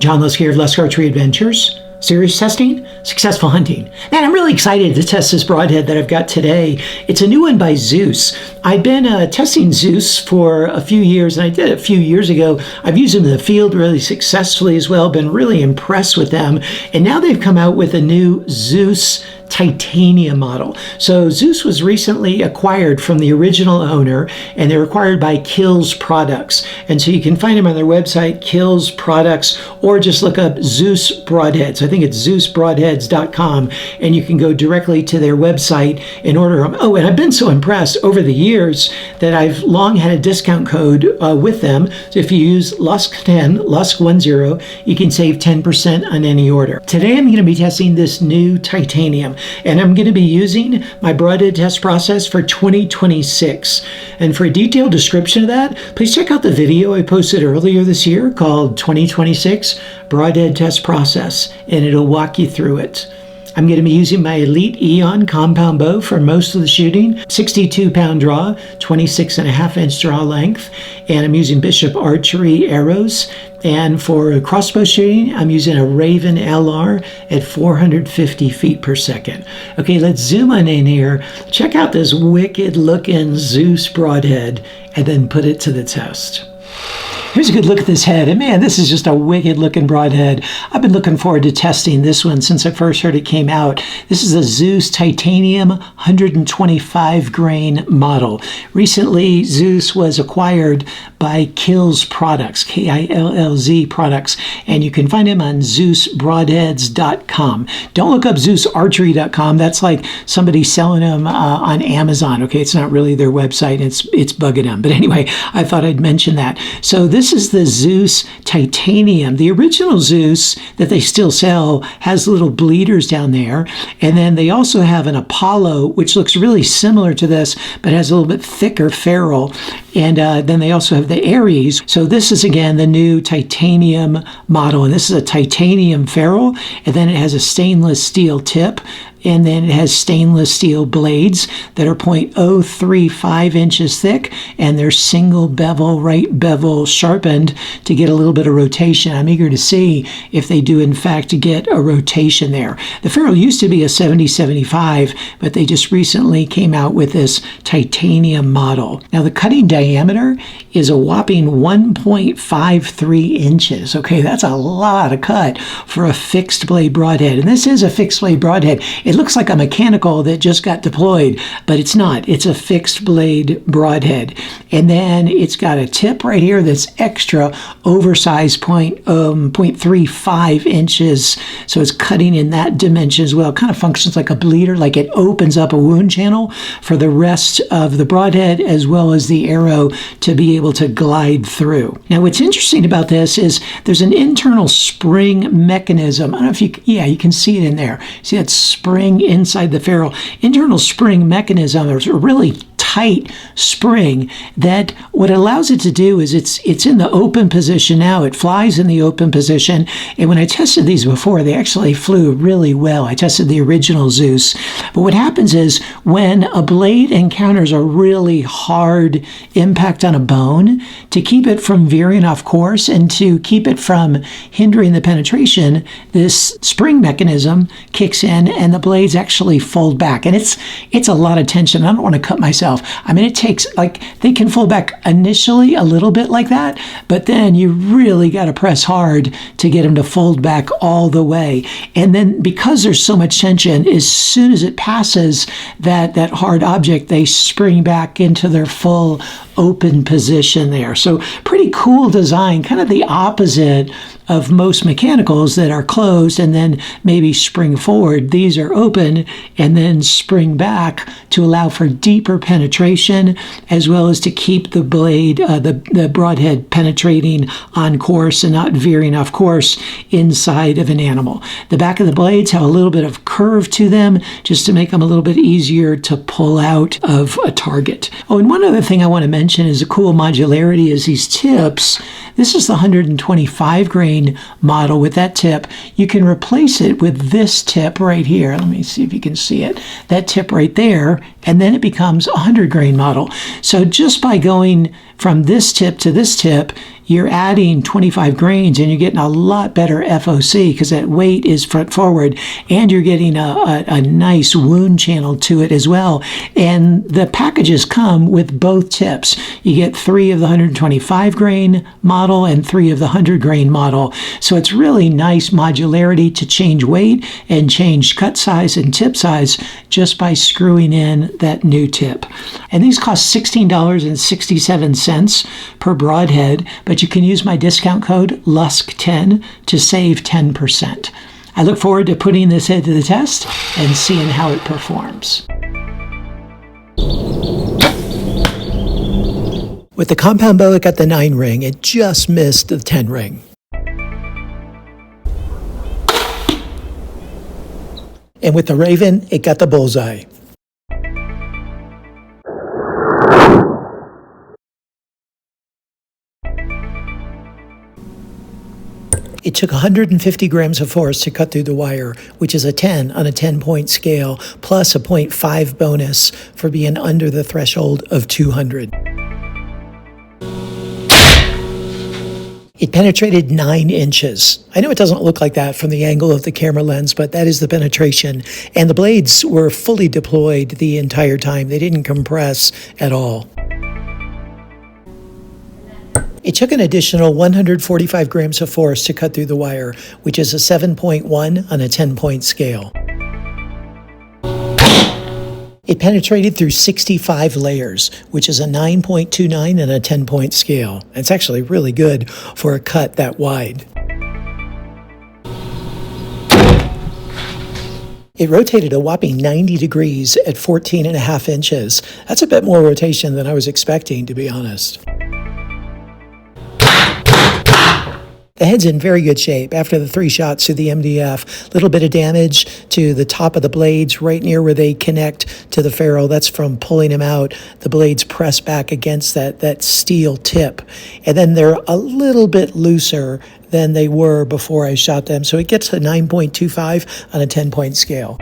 John Lusk here of Lusk Archery Adventures. Serious testing, successful hunting. Man, I'm really excited to test this broadhead that I've got today. It's a new one by Zeus. I've been testing Zeus for a few years, and I did it a few years ago. I've used them in the field really successfully as well, been really impressed with them. And now they've come out with a new Zeus Titanium model. So Zeus was recently acquired from the original owner, and they're acquired by Kills Products. And so you can find them on their website, Kills Products, or just look up Zeus Broadheads. I think it's ZeusBroadheads.com, and you can go directly to their website and order them. Oh, and I've been so impressed over the years that I've long had a discount code with them. So if you use Lusk10, Lusk10, you can save 10% on any order. Today I'm going to be testing this new Titanium, and I'm going to be using my broadhead test process for 2026. And for a detailed description of that, please check out the video I posted earlier this year called 2026 Broadhead Test Process, and it'll walk you through it. I'm going to be using my Elite Eon Compound bow for most of the shooting, 62-pound draw, 26.5-inch draw length, and I'm using Bishop Archery arrows. And for crossbow shooting, I'm using a Ravin LR at 450 feet per second. Okay, let's zoom on in here. Check out this wicked-looking Zeus broadhead, and then put it to the test. Here's a good look at this head, and man, this is just a wicked looking broadhead. I've been looking forward to testing this one since I first heard it came out. This is a Zeus Titanium 125 grain model. Recently, Zeus was acquired by Kills Products, K-I-L-L-Z Products, and you can find them on ZeusBroadheads.com. Don't look up ZeusArchery.com. That's like somebody selling them on Amazon. Okay, it's not really their website. It's bugging them. But anyway, I thought I'd mention that. So this is the Zeus Titanium. The original Zeus that they still sell has little bleeders down there. And then they also have an Apollo, which looks really similar to this, but has a little bit thicker ferrule. And then they also have the Aries. So this is, again, the new Titanium model. And this is a titanium ferrule. And then it has a stainless steel tip. And then it has stainless steel blades that are 0.035 inches thick, and they're single bevel, right bevel sharpened to get a little bit of rotation. I'm eager to see if they do in fact get a rotation there. The ferrule used to be a 70-75, but they just recently came out with this titanium model. Now the cutting diameter is a whopping 1.53 inches. Okay, that's a lot of cut for a fixed blade broadhead. And this is a fixed blade broadhead. It looks like a mechanical that just got deployed, but it's not. It's a fixed blade broadhead. And then it's got a tip right here that's extra oversized 0.35 inches. So it's cutting in that dimension as well. It kind of functions like a bleeder, like it opens up a wound channel for the rest of the broadhead as well as the arrow to be able to glide through. Now what's interesting about this is there's an internal spring mechanism. I don't know if you can see it in there. See that spring inside the ferrule. Internal spring mechanism is a really tight spring that what allows it to do is it's in the open position now. It flies in the open position. And when I tested these before, they actually flew really well. I tested the original Zeus. But what happens is when a blade encounters a really hard impact on a bone, to keep it from veering off course and to keep it from hindering the penetration, this spring mechanism kicks in and the blades actually fold back. And it's a lot of tension. I don't want to cut myself. I mean, it takes, they can fold back initially a little bit like that, but then you really got to press hard to get them to fold back all the way. And then because there's so much tension, as soon as it passes that hard object, they spring back into their full open position there. So pretty cool design, kind of the opposite of most mechanicals that are closed and then maybe spring forward. These are open and then spring back to allow for deeper penetration as well as to keep the blade, the broadhead penetrating on course and not veering off course inside of an animal. The back of the blades have a little bit of curve to them just to make them a little bit easier to pull out of a target. Oh, and one other thing I want to mention is a cool modularity is these tips. This is the 125 grain model with that tip. You can replace it with this tip right here. Let me see if you can see it. That tip right there, and then it becomes a 100 grain model. So just by going from this tip to this tip, you're adding 25 grains and you're getting a lot better FOC because that weight is front forward, and you're getting a nice wound channel to it as well. And the packages come with both tips. You get 3 of the 125 grain model and 3 of the 100 grain model. So it's really nice modularity to change weight and change cut size and tip size just by screwing in that new tip. And these cost $16.67 per Broadhead, but you can use my discount code LUSK10 to save 10%. I look forward to putting this head to the test and seeing how it performs. With the compound bow, it got the 9 ring. It just missed the 10 ring. And with the Ravin, it got the bullseye. It took 150 grams of force to cut through the wire, which is a 10 on a 10-point scale, plus a 0.5 bonus for being under the threshold of 200. It penetrated 9 inches. I know it doesn't look like that from the angle of the camera lens, but that is the penetration. And the blades were fully deployed the entire time. They didn't compress at all. It took an additional 145 grams of force to cut through the wire, which is a 7.1 on a 10-point scale. It penetrated through 65 layers, which is a 9.29 on a 10-point scale. It's actually really good for a cut that wide. It rotated a whopping 90 degrees at 14.5 inches. That's a bit more rotation than I was expecting, to be honest. The head's in very good shape after the 3 shots to the MDF. Little bit of damage to the top of the blades right near where they connect to the ferrule. That's from pulling them out. The blades press back against that steel tip. And then they're a little bit looser than they were before I shot them. So it gets a 9.25 on a 10-point scale.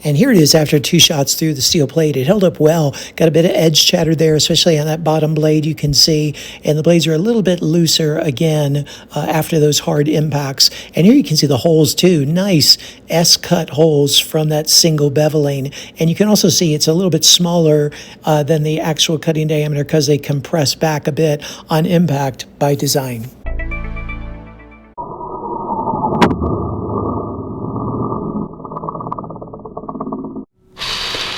And here it is after 2 shots through the steel plate. It held up well. Got a bit of edge chatter there, especially on that bottom blade you can see. And the blades are a little bit looser again after those hard impacts. And here you can see the holes too. Nice S-cut holes from that single beveling. And you can also see it's a little bit smaller than the actual cutting diameter because they compress back a bit on impact by design.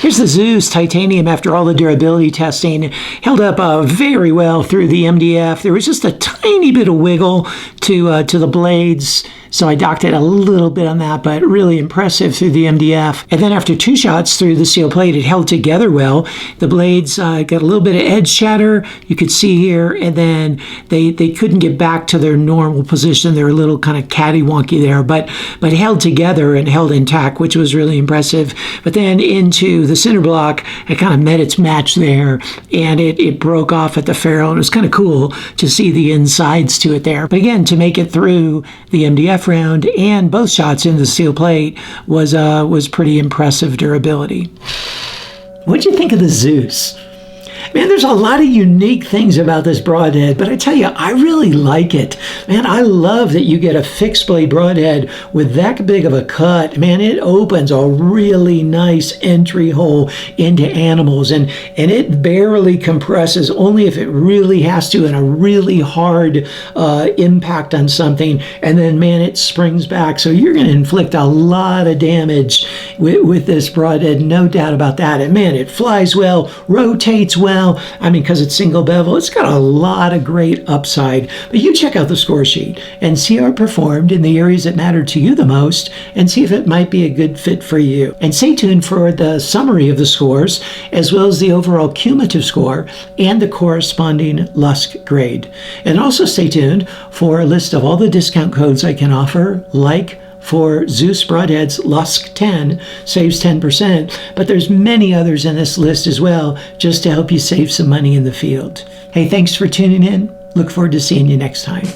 Here's the Zeus Titanium after all the durability testing. Held up very well through the MDF. There was just a tiny bit of wiggle to the blades, so I docked it a little bit on that, but really impressive through the MDF. And then after 2 shots through the steel plate, it held together well. The blades got a little bit of edge chatter, you could see here, and then they couldn't get back to their normal position. They were a little kind of catty-wonky there, but held together and held intact, which was really impressive. But then into the center block, it kind of met its match there, and it broke off at the ferrule. And it was kind of cool to see the insides to it there. But again, to make it through the MDF round and both shots into the steel plate was pretty impressive durability. What'd you think of the Zeus? Man, there's a lot of unique things about this broadhead, but I tell you, I really like it. Man, I love that you get a fixed blade broadhead with that big of a cut. Man, it opens a really nice entry hole into animals, and it barely compresses, only if it really has to in a really hard impact on something, and then, man, it springs back. So you're going to inflict a lot of damage with this broadhead, no doubt about that. And man, it flies well, rotates well. I mean, because it's single bevel, it's got a lot of great upside. But you check out the score sheet and see how it performed in the areas that matter to you the most, and see if it might be a good fit for you. And stay tuned for the summary of the scores, as well as the overall cumulative score and the corresponding LUSK grade. And also stay tuned for a list of all the discount codes I can offer, like for Zeus Broadhead's LUSK 10 saves 10%, but there's many others in this list as well, just to help you save some money in the field. Hey, thanks for tuning in. Look forward to seeing you next time.